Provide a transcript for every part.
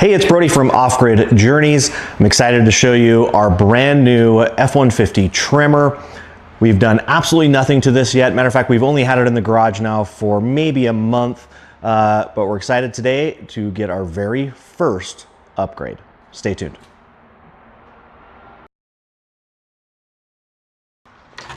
Hey, it's Brody from Off-Grid Journeys. I'm excited to show you our brand new F150 Tremor. We've done absolutely nothing to this yet. Matter of fact, we've only had it in the garage now for maybe a month, but we're excited today to get our very first upgrade. Stay tuned.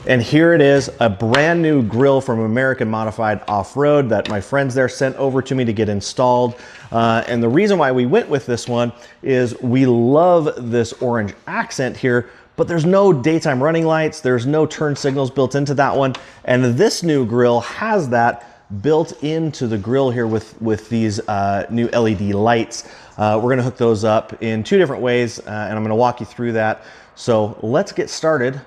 And here it is, a brand new grill from American Modified Off-Road that my friends there sent over to me to get installed. And the reason why we went with this one is we love this orange accent here, but there's no daytime running lights, there's no turn signals built into that one. And this new grill has that built into the grill here with these new LED lights. We're gonna hook those up in two different ways, and I'm gonna walk you through that. So let's get started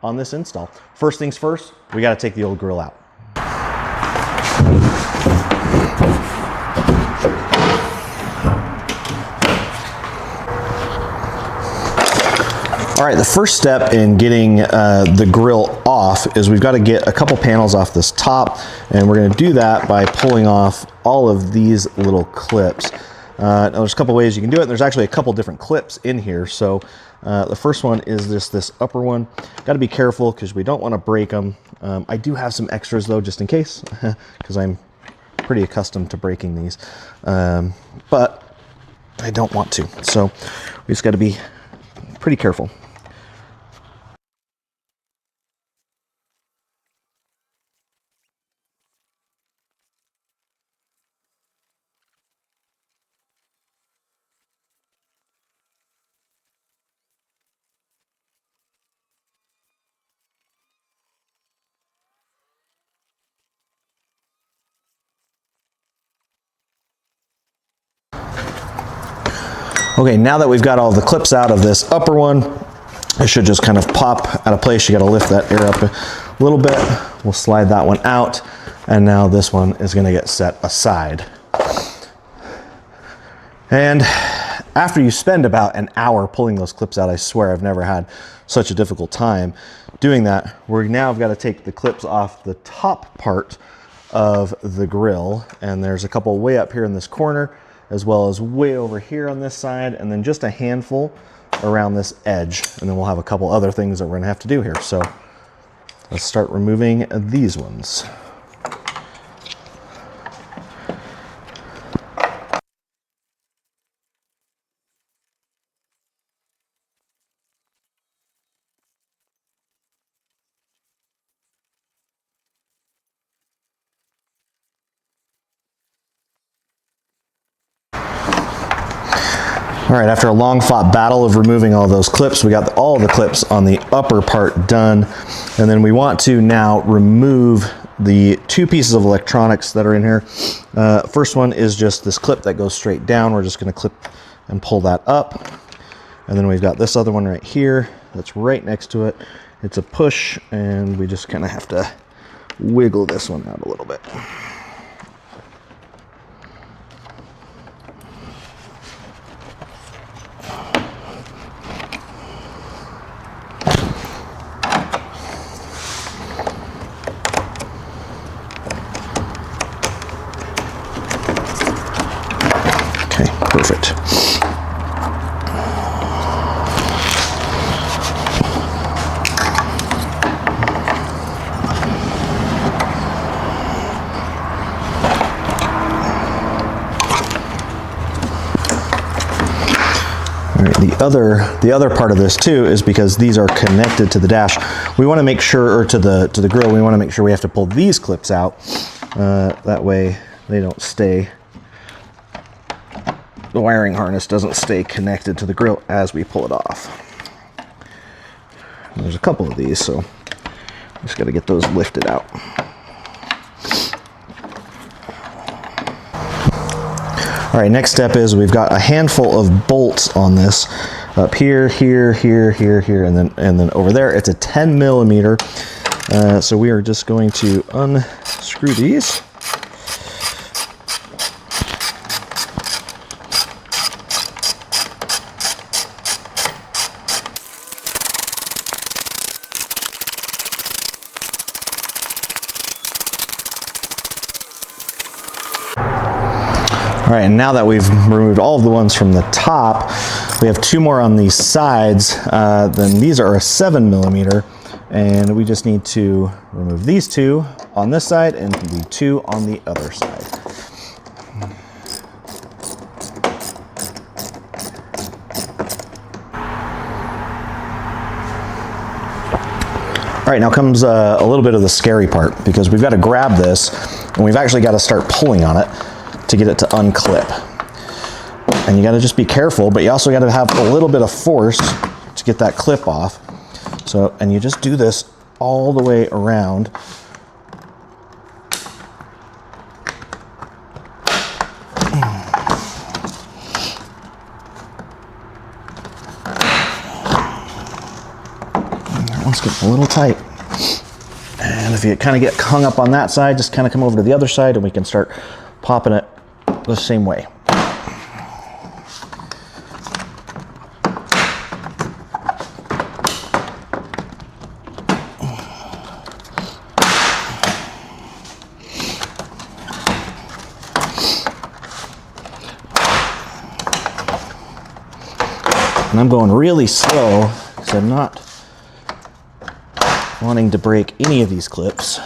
on this install. First things first, we got to take the old grill out. All right, the first step in getting the grill off is we've got to get a couple panels off this top, and we're going to do that by pulling off all of these little clips. Now there's a couple ways you can do it. There's actually a couple different clips in here. So the first one is just this upper one. Got to be careful because we don't want to break them. I do have some extras though, just in case, because I'm pretty accustomed to breaking these, but I don't want to. So we just got to be pretty careful. Okay, now that we've got all the clips out of this upper one, it should just kind of pop out of place. You got to lift that air up a little bit. We'll slide that one out, and now this one is going to get set aside. And after you spend about an hour pulling those clips out, I swear I've never had such a difficult time doing that. We're now got to take the clips off the top part of the grill, and there's a couple way up here in this corner, as well as way over here on this side, and then just a handful around this edge. And then we'll have a couple other things that we're gonna have to do here. So let's start removing these ones. All right, after a long fought battle of removing all those clips, we got all the clips on the upper part done. And then we want to now remove the two pieces of electronics that are in here. First one is just this clip that goes straight down. We're just gonna clip and pull that up. And then we've got this other one right here that's right next to it. It's a push, and we just kind of have to wiggle this one out a little bit. Perfect. All right, the other part of this too is because these are connected to the dash. We want to make sure, or to the grill, we want to make sure we have to pull these clips out. That way they don't stay. The wiring harness doesn't stay connected to the grill as we pull it off. And there's a couple of these, so just got to get those lifted out. All right, next step is we've got a handful of bolts on this, up here, here, here, here, here, and then over there. It's a 10 millimeter. So we are just going to unscrew these. All right, and now that we've removed all of the ones from the top, we have 2 more on these sides. Then these are a 7mm, and we just need to remove these 2 on this side and the 2 on the other side. All right, now comes a little bit of the scary part, because we've got to grab this and we've actually got to start pulling on it to get it to unclip. And you got to just be careful, but you also got to have a little bit of force to get that clip off. So, and you just do this all the way around. Let's get a little tight. And if you kind of get hung up on that side, just kind of come over to the other side and we can start popping it the same way. And I'm going really slow because I'm not wanting to break any of these clips,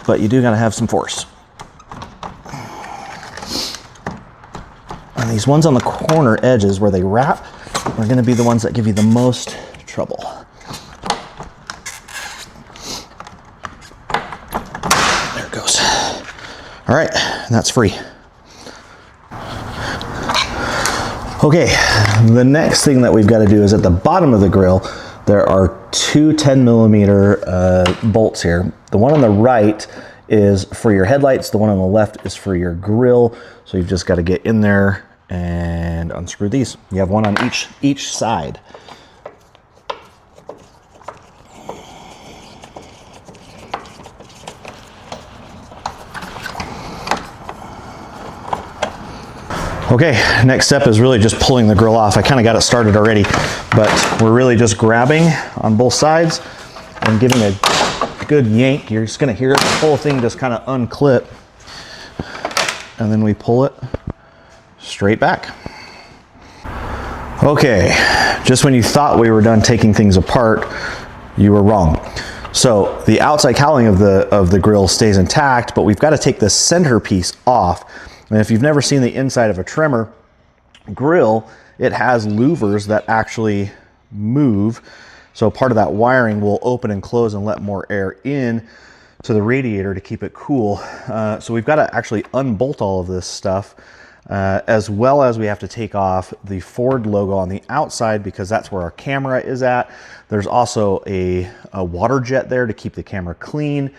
but you do gotta have some force. And these ones on the corner edges where they wrap are gonna be the ones that give you the most trouble. There it goes. All right, and that's free. Okay, the next thing that we've got to do is at the bottom of the grill, there are 2 10mm bolts here. The one on the right is for your headlights, the one on the left is for your grill. So you've just got to get in there and unscrew these. You have one on each side. Okay, next step is really just pulling the grill off. I kind of got it started already, but we're really just grabbing on both sides and giving a good yank. You're just gonna hear the whole thing just kind of unclip. And then we pull it straight back. Okay, just when you thought we were done taking things apart, you were wrong. So the outside cowling of the grill stays intact, but we've got to take the centerpiece off. And if you've never seen the inside of a Tremor grill, it has louvers that actually move. So part of that wiring will open and close and let more air in to the radiator to keep it cool. So we've got to actually unbolt all of this stuff, as well as we have to take off the Ford logo on the outside because that's where our camera is at. There's also a water jet there to keep the camera clean.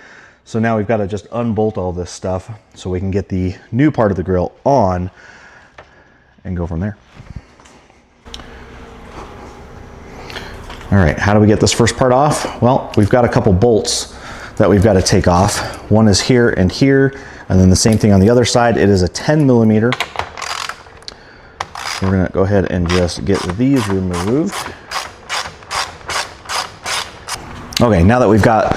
So now we've got to just unbolt all this stuff so we can get the new part of the grill on and go from there. All right, how do we get this first part off? Well, we've got a couple bolts that we've got to take off. One is here, and then the same thing on the other side. It is a 10mm. So we're gonna go ahead and just get these removed. Okay, now that we've got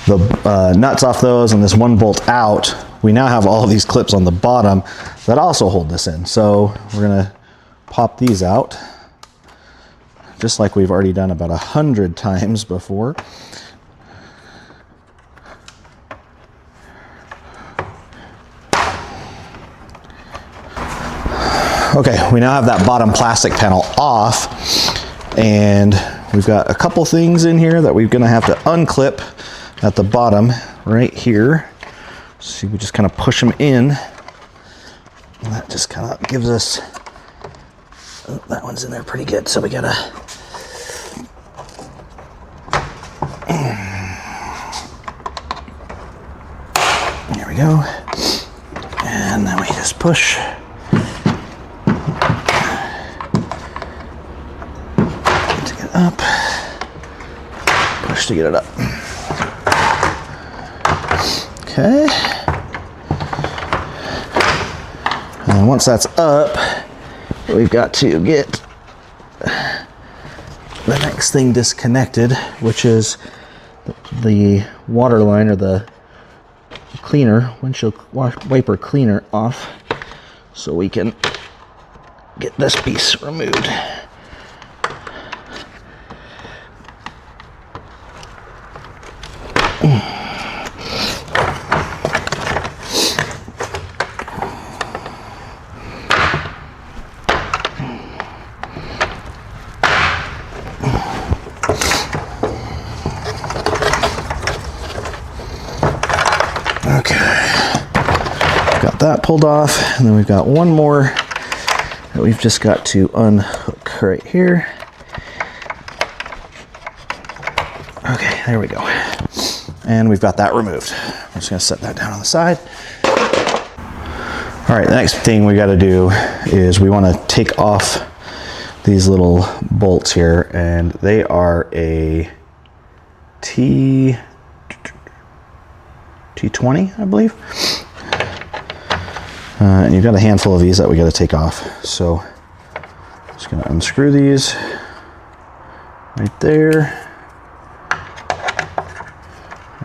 the nuts off those and this one bolt out, we now have all of these clips on the bottom that also hold this in. So we're gonna pop these out, just like we've already done about 100 times before. Okay, we now have that bottom plastic panel off, and we've got a couple things in here that we're gonna have to unclip at the bottom right here. See, we just kind of push them in, and that just kind of gives us, oh, that one's in there pretty good, so we gotta, there we go, and then we just push. To get up, push to get it up. Okay, and once that's up, we've got to get the next thing disconnected, which is the water line or the cleaner, windshield wiper cleaner off so we can get this piece removed. That pulled off, and then we've got one more that we've just got to unhook right here. Okay, there we go. And we've got that removed. I'm just gonna set that down on the side. All right, the next thing we gotta do is we wanna take off these little bolts here, and they are a T20, I believe. And you've got a handful of these that we got to take off. So I'm just going to unscrew these right there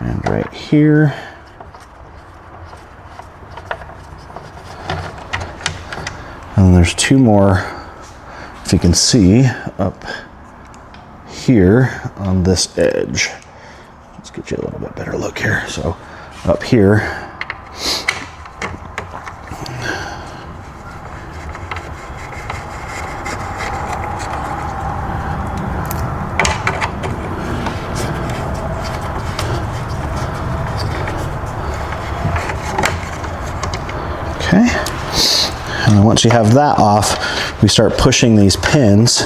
and right here. And there's two more, if you can see, up here on this edge. Let's get you a little bit better look here. So up here. Okay, and then once you have that off, we start pushing these pins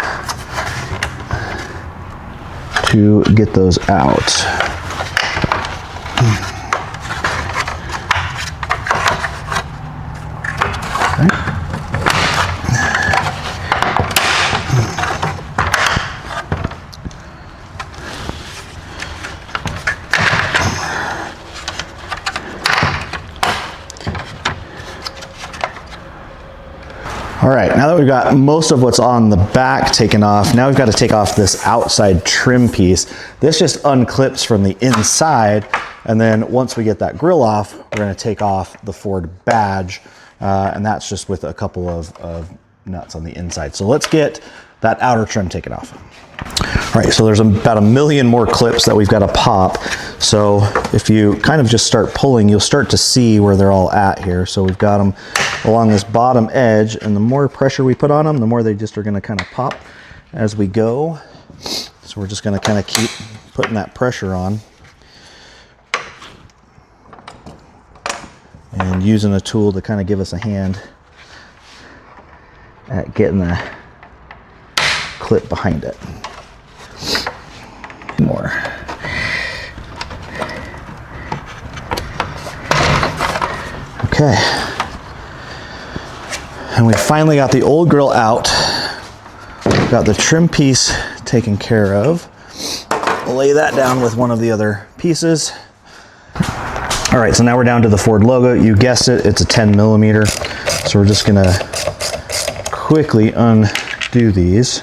to get those out. Okay. All right, now that we've got most of what's on the back taken off, now we've got to take off this outside trim piece. This just unclips from the inside, and then once we get that grille off, we're going to take off the Ford badge, and that's just with a couple of nuts on the inside. So let's get that outer trim taken off. All right, so there's about a million more clips that we've got to pop. So if you kind of just start pulling, you'll start to see where they're all at here. So we've got them along this bottom edge, and the more pressure we put on them, the more they just are going to kind of pop as we go. So we're just going to kind of keep putting that pressure on and using a tool to kind of give us a hand at getting the clip behind it. More. Okay. And we finally got the old grill out. We've got the trim piece taken care of. We'll lay that down with one of the other pieces. All right, so now we're down to the Ford logo. You guessed it, it's a 10 millimeter. So we're just gonna quickly undo these.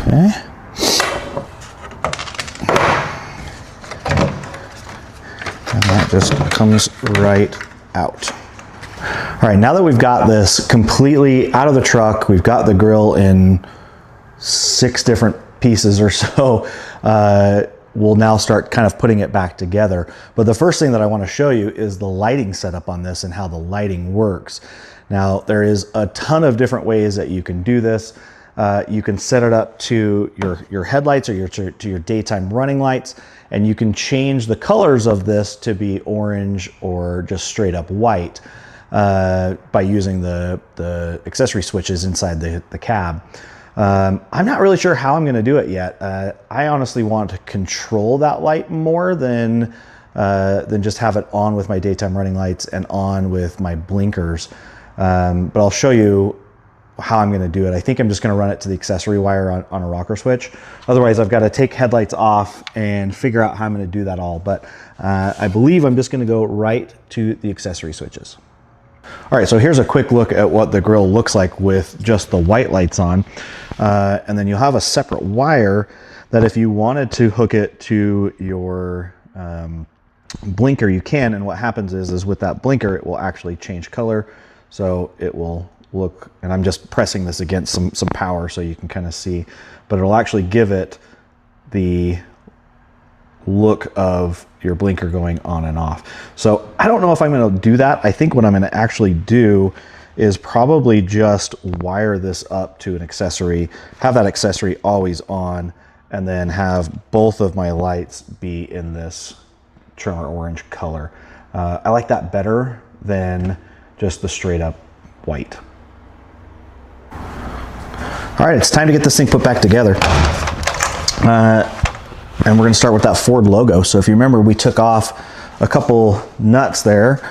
Okay. And that just comes right out. All right, now that we've got this completely out of the truck, we've got the grill in 6 different pieces or so, we'll now start kind of putting it back together. But the first thing that I want to show you is the lighting setup on this and how the lighting works. Now, there is a ton of different ways that you can do this. You can set it up to your headlights or to your daytime running lights, and you can change the colors of this to be orange or just straight up white by using the accessory switches inside the cab. I'm not really sure how I'm going to do it yet. I honestly want to control that light more than just have it on with my daytime running lights and on with my blinkers. But I'll show you how I'm going to do it. I think I'm just going to run it to the accessory wire on a rocker switch. Otherwise, I've got to take headlights off and figure out how I'm going to do that all. But I believe I'm just going to go right to the accessory switches. All right, so here's a quick look at what the grille looks like with just the white lights on. And then you'll have a separate wire that if you wanted to hook it to your blinker, you can. And what happens is with that blinker, it will actually change color. So it will look, and I'm just pressing this against some power so you can kind of see, but it'll actually give it the look of your blinker going on and off. So I don't know if I'm going to do that. I think what I'm going to actually do is probably just wire this up to an accessory, have that accessory always on, and then have both of my lights be in this Tremor orange color. I like that better than just the straight up white. All right, it's time to get this thing put back together. And we're gonna start with that Ford logo. So if you remember, we took off a couple nuts there,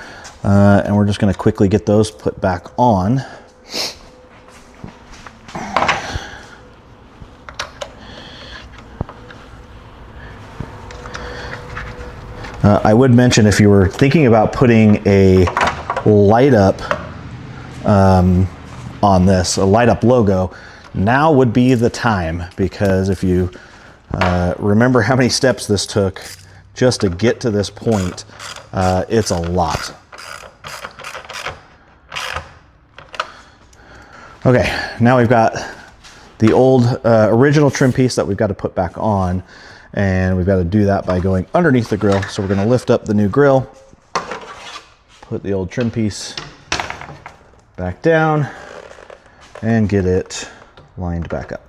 and we're just gonna quickly get those put back on. I would mention, if you were thinking about putting a light up on this, a light up logo, now would be the time, because if you remember how many steps this took just to get to this point, it's a lot. Okay, now we've got the old original trim piece that we've got to put back on, and we've got to do that by going underneath the grill. So we're going to lift up the new grill, put the old trim piece back down, and get it lined back up.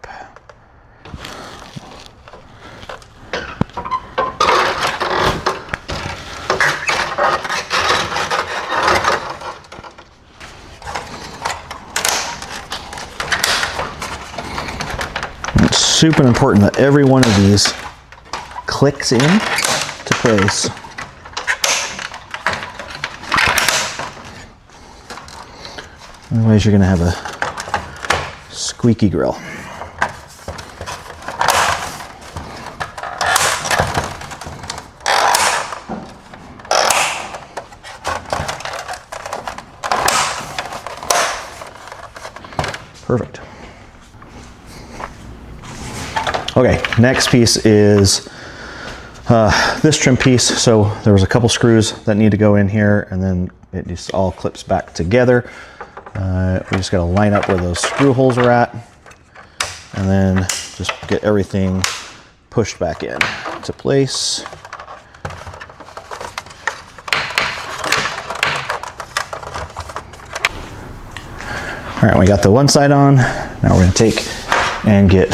It's super important that every one of these clicks in to place. Otherwise, you're going to have a squeaky grill. Perfect. Okay, next piece is this trim piece. So there was a couple screws that need to go in here, and then it just all clips back together. We just got to line up where those screw holes are at, and then just get everything pushed back in to place. All right, we got the one side on. Now we're going to take and get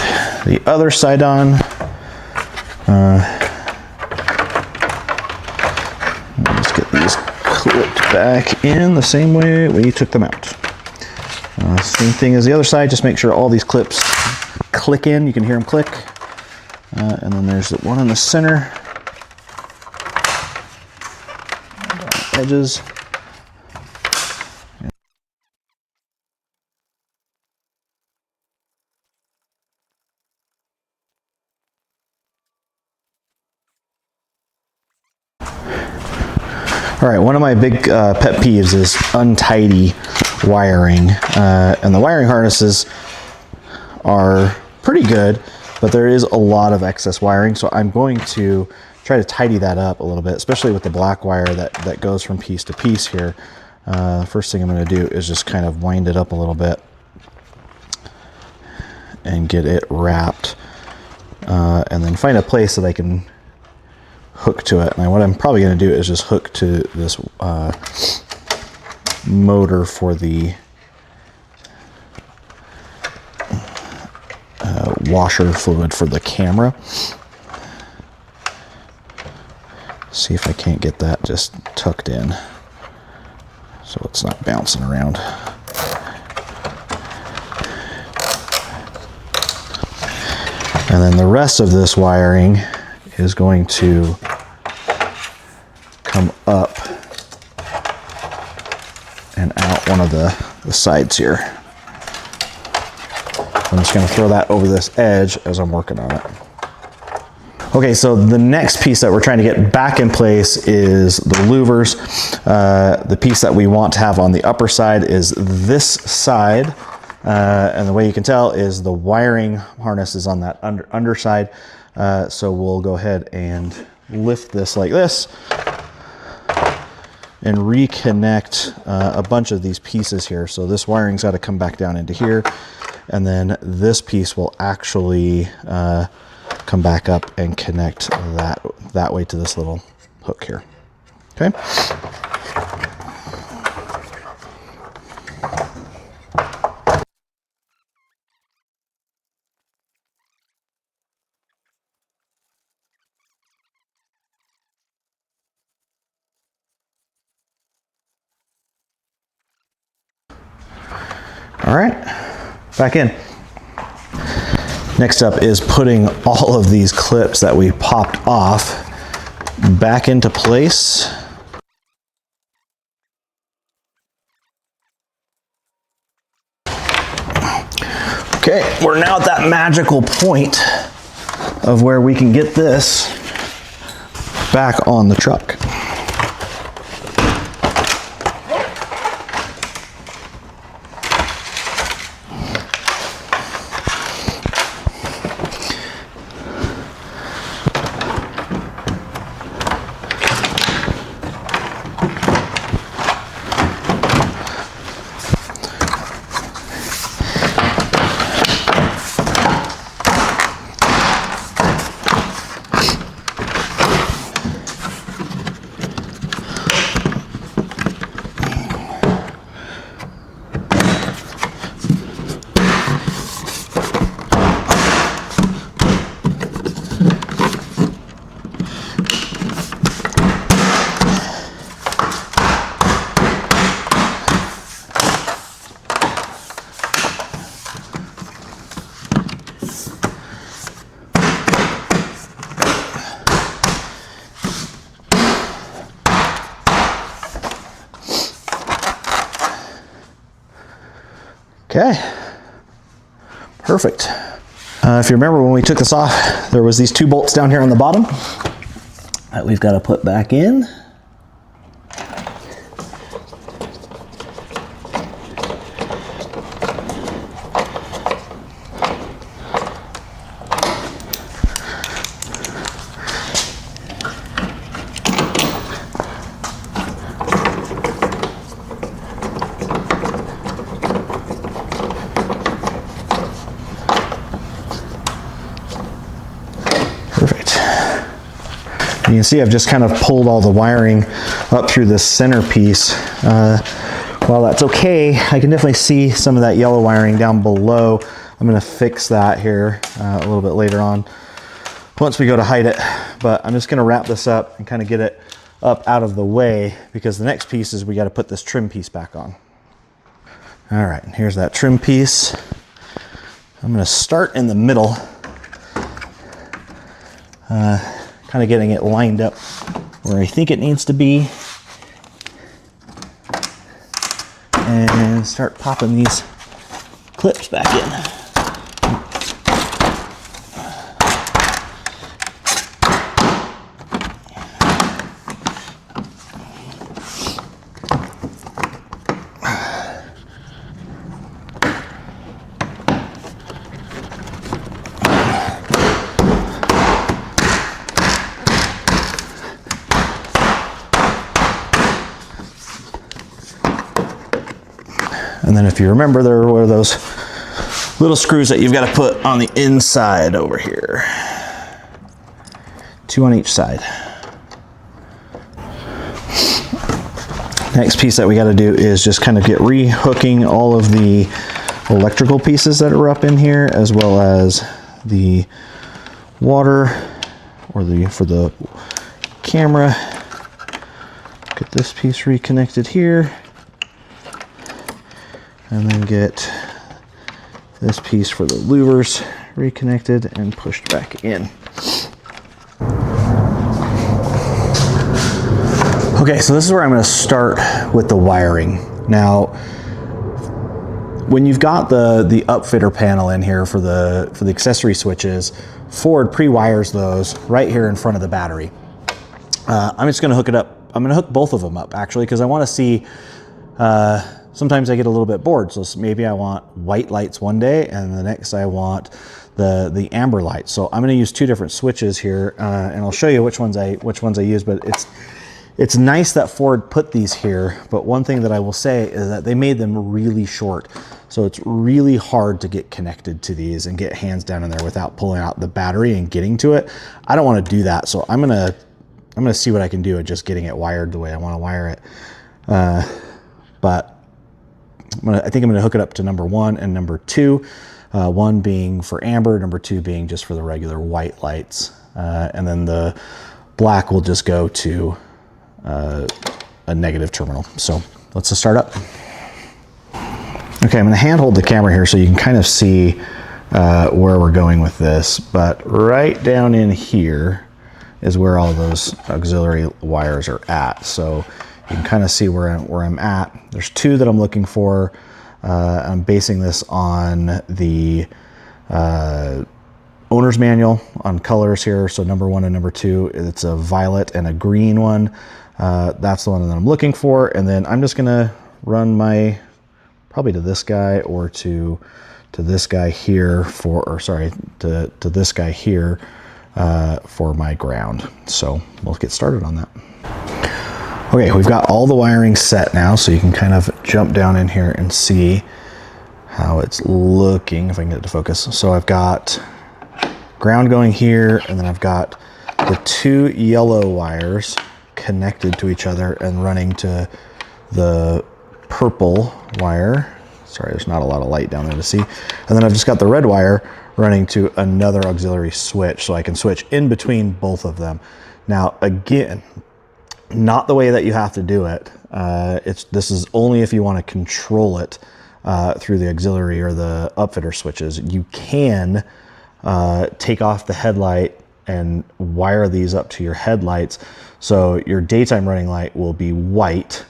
the other side on. Let's get these clipped back in the same way we took them out. Same thing as the other side, just make sure all these clips click in. You can hear them click. And then there's the one in the center. Edges. All right, one of my big pet peeves is untidy wiring. And the wiring harnesses are pretty good, but there is a lot of excess wiring. So I'm going to try to tidy that up a little bit, especially with the black wire that goes from piece to piece here. First thing I'm going to do is just kind of wind it up a little bit and get it wrapped. And then find a place that I can hook to it. And what I'm probably going to do is just hook to this motor for the washer fluid for the camera. See if I can't get that just tucked in so it's not bouncing around. And then the rest of this wiring is going to come up and out one of the sides here. I'm just going to throw that over this edge as I'm working on it. Okay, so the next piece that we're trying to get back in place is the louvers. The piece that we want to have on the upper side is this side. And the way you can tell is the wiring harness is on that underside. So we'll go ahead and lift this like this and reconnect a bunch of these pieces here. So this wiring's got to come back down into here. And then this piece will actually come back up and connect that way to this little hook here. Okay. All right, back in. Next up is putting all of these clips that we popped off back into place. Okay, we're now at that magical point of where we can get this back on the truck. Okay, perfect. If you remember when we took this off, there was these 2 bolts down here on the bottom that we've got to put back in. You can see I've just kind of pulled all the wiring up through this center piece. While that's okay, I can definitely see some of that yellow wiring down below. I'm going to fix that here a little bit later on once we go to height it. But I'm just going to wrap this up and kind of get it up out of the way, because the next piece is we got to put this trim piece back on. All right, here's that trim piece. I'm going to start in the middle. Kind of getting it lined up where I think it needs to be, and start popping these clips back in. And then if you remember, there were those little screws that you've got to put on the inside over here. 2 on each side. Next piece that we got to do is just kind of get re-hooking all of the electrical pieces that are up in here, as well as the water for the camera. Get this piece reconnected here. And then get this piece for the louvers reconnected and pushed back in. Okay, so this is where I'm going to start with the wiring. Now, when you've got the upfitter panel in here for the accessory switches, Ford pre-wires those right here in front of the battery. I'm just gonna hook it up. I'm gonna hook both of them up actually, because I wanna see, sometimes I get a little bit bored. So maybe I want white lights one day and the next I want the amber light. So I'm gonna use two different switches here, and I'll show you which ones I use, but it's nice that Ford put these here, but one thing that I will say is that they made them really short. So it's really hard to get connected to these and get hands down in there without pulling out the battery and getting to it. I don't want to do that. So I'm gonna see what I can do at just getting it wired the way I want to wire it. But I think I'm gonna hook it up to number 1 and number 2. 1 being for amber, number 2 being just for the regular white lights. And then the black will just go to a negative terminal. So let's just start up. Okay, I'm gonna handhold the camera here so you can kind of see where we're going with this, but right down in here is where all those auxiliary wires are at. So you can kind of see where I'm at. There's 2 that I'm looking for. I'm basing this on the owner's manual on colors here. So number 1 and number 2, it's a violet and a green one. That's the one that I'm looking for. And then I'm just gonna run my, probably to this guy or to this guy here to this guy here for my ground. So we'll get started on that. Okay, we've got all the wiring set now, so you can kind of jump down in here and see how it's looking, if I can get it to focus. So I've got ground going here, and then I've got the 2 yellow wires connected to each other and running to the purple wire. Sorry, there's not a lot of light down there to see. And then I've just got the red wire running to another auxiliary switch, so I can switch in between both of them. Now, again, not the way that you have to do it. This is only if you want to control it through the auxiliary or the upfitter switches. You can take off the headlight and wire these up to your headlights. So your daytime running light will be white.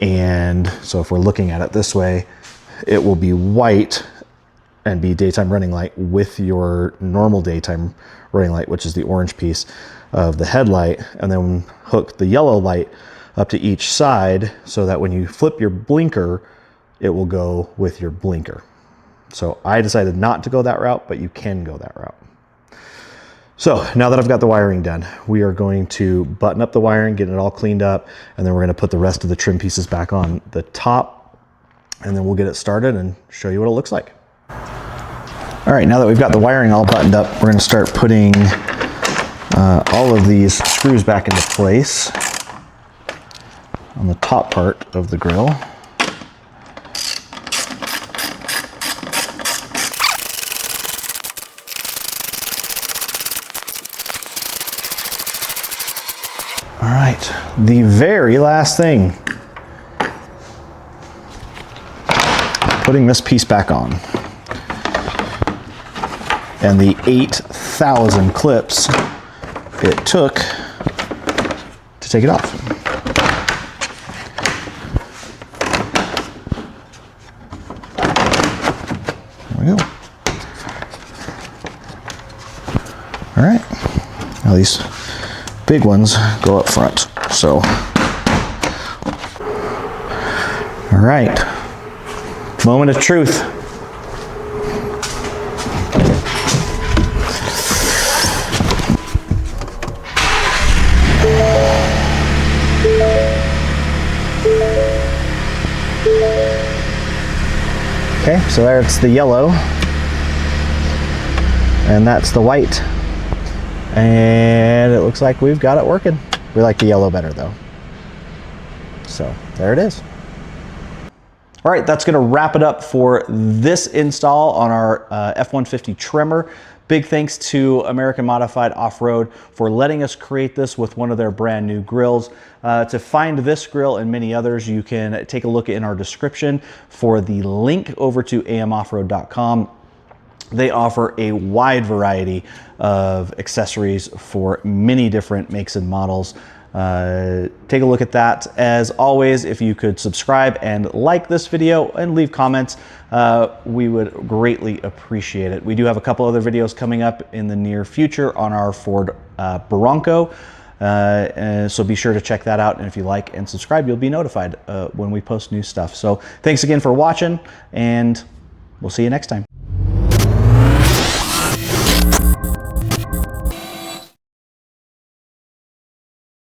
And so if we're looking at it this way, it will be white and be daytime running light with your normal daytime running light, which is the orange piece of the headlight, and then hook the yellow light up to each side so that when you flip your blinker, it will go with your blinker. So I decided not to go that route, but you can go that route. So now that I've got the wiring done, we are going to button up the wiring, get it all cleaned up, and then we're gonna put the rest of the trim pieces back on the top, and then we'll get it started and show you what it looks like. All right, now that we've got the wiring all buttoned up, we're gonna start putting all of these screws back into place on the top part of the grill. All right, the very last thing, putting this piece back on. And the 8,000 clips it took to take it off. There we go. All right, now these big ones go up front, so. All right, moment of truth. Okay, so there's the yellow, and that's the white, and it looks like we've got it working. We like the yellow better though. So there it is. All right, that's gonna wrap it up for this install on our F-150 Tremor. Big thanks to American Modified Off-Road for letting us create this with one of their brand new grills. To find this grill and many others, you can take a look in our description for the link over to amoffroad.com. They offer a wide variety of accessories for many different makes and models. Take a look at that. As always, if you could subscribe and like this video and leave comments, we would greatly appreciate it. We do have a couple other videos coming up in the near future on our Ford Bronco. So be sure to check that out. And if you like and subscribe, you'll be notified when we post new stuff. So thanks again for watching, and we'll see you next time.